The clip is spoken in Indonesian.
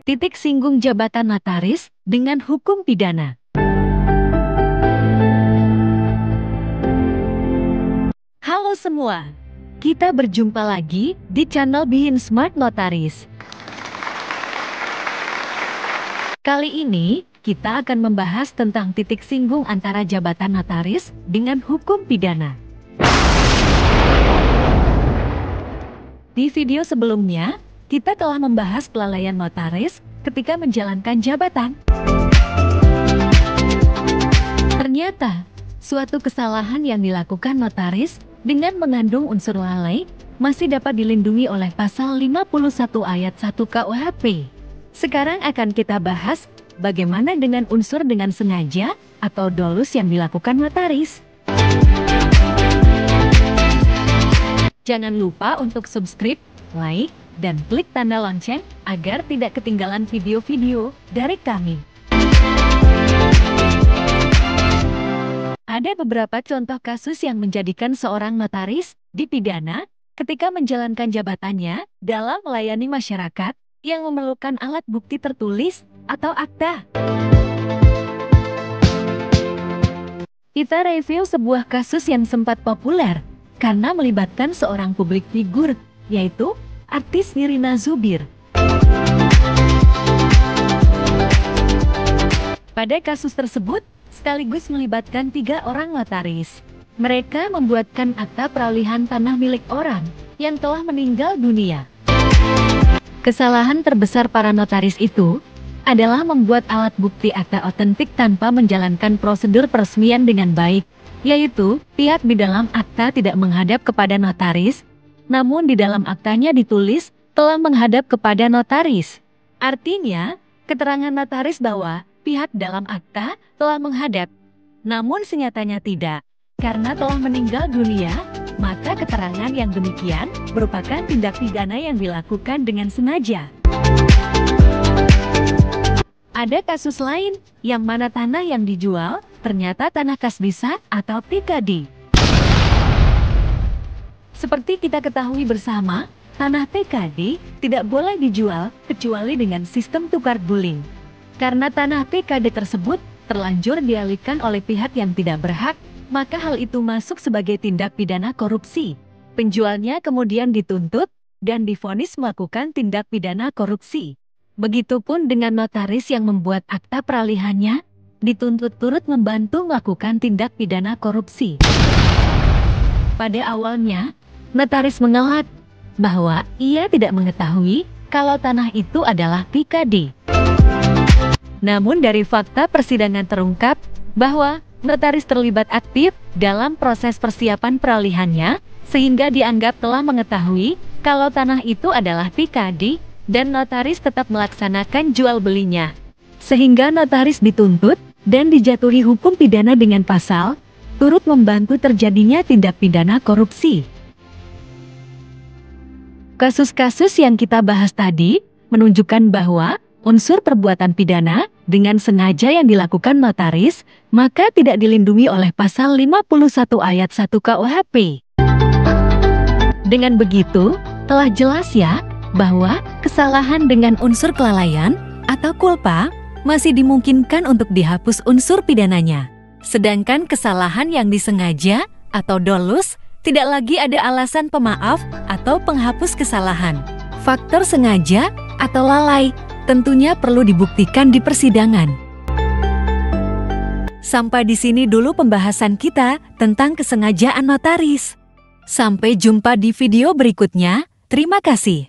Titik singgung jabatan notaris dengan hukum pidana. Halo semua, kita berjumpa lagi di channel Behind Smart Notaris. Kali ini, kita akan membahas tentang titik singgung antara jabatan notaris dengan hukum pidana. Di video sebelumnya, kita telah membahas kelalaian notaris ketika menjalankan jabatan. Ternyata, suatu kesalahan yang dilakukan notaris dengan mengandung unsur lalai masih dapat dilindungi oleh pasal 51 ayat 1 KUHP. Sekarang akan kita bahas bagaimana dengan unsur dengan sengaja atau dolus yang dilakukan notaris. Jangan lupa untuk subscribe, like, dan klik tanda lonceng agar tidak ketinggalan video-video dari kami. Ada beberapa contoh kasus yang menjadikan seorang notaris dipidana ketika menjalankan jabatannya dalam melayani masyarakat yang memerlukan alat bukti tertulis atau akta. Kita review sebuah kasus yang sempat populer karena melibatkan seorang publik figur, yaitu artis Nirina Zubir. Pada kasus tersebut, sekaligus melibatkan 3 orang notaris. Mereka membuatkan akta peralihan tanah milik orang yang telah meninggal dunia. Kesalahan terbesar para notaris itu adalah membuat alat bukti akta otentik tanpa menjalankan prosedur peresmian dengan baik, yaitu pihak di dalam akta tidak menghadap kepada notaris, namun di dalam aktanya ditulis telah menghadap kepada notaris. Artinya, keterangan notaris bahwa pihak dalam akta telah menghadap, namun senyatanya tidak. Karena telah meninggal dunia, maka keterangan yang demikian merupakan tindak pidana yang dilakukan dengan sengaja. Ada kasus lain, yang mana tanah yang dijual ternyata tanah kas desa atau TKD. Seperti kita ketahui bersama, tanah TKD tidak boleh dijual kecuali dengan sistem tukar guling. Karena tanah TKD tersebut terlanjur dialihkan oleh pihak yang tidak berhak, maka hal itu masuk sebagai tindak pidana korupsi. Penjualnya kemudian dituntut dan divonis melakukan tindak pidana korupsi. Begitupun dengan notaris yang membuat akta peralihannya, dituntut turut membantu melakukan tindak pidana korupsi. Pada awalnya, notaris mengelak bahwa ia tidak mengetahui kalau tanah itu adalah TKD. Namun dari fakta persidangan terungkap bahwa notaris terlibat aktif dalam proses persiapan peralihannya, sehingga dianggap telah mengetahui kalau tanah itu adalah TKD dan notaris tetap melaksanakan jual belinya. Sehingga notaris dituntut dan dijatuhi hukum pidana dengan pasal turut membantu terjadinya tindak pidana korupsi. Kasus-kasus yang kita bahas tadi menunjukkan bahwa unsur perbuatan pidana dengan sengaja yang dilakukan notaris maka tidak dilindungi oleh pasal 51 ayat 1 KUHP. Dengan begitu, telah jelas ya bahwa kesalahan dengan unsur kelalaian atau culpa masih dimungkinkan untuk dihapus unsur pidananya. Sedangkan kesalahan yang disengaja atau dolus tidak lagi ada alasan pemaaf atau penghapus kesalahan. Faktor sengaja atau lalai tentunya perlu dibuktikan di persidangan. Sampai di sini dulu pembahasan kita tentang kesengajaan notaris. Sampai jumpa di video berikutnya. Terima kasih.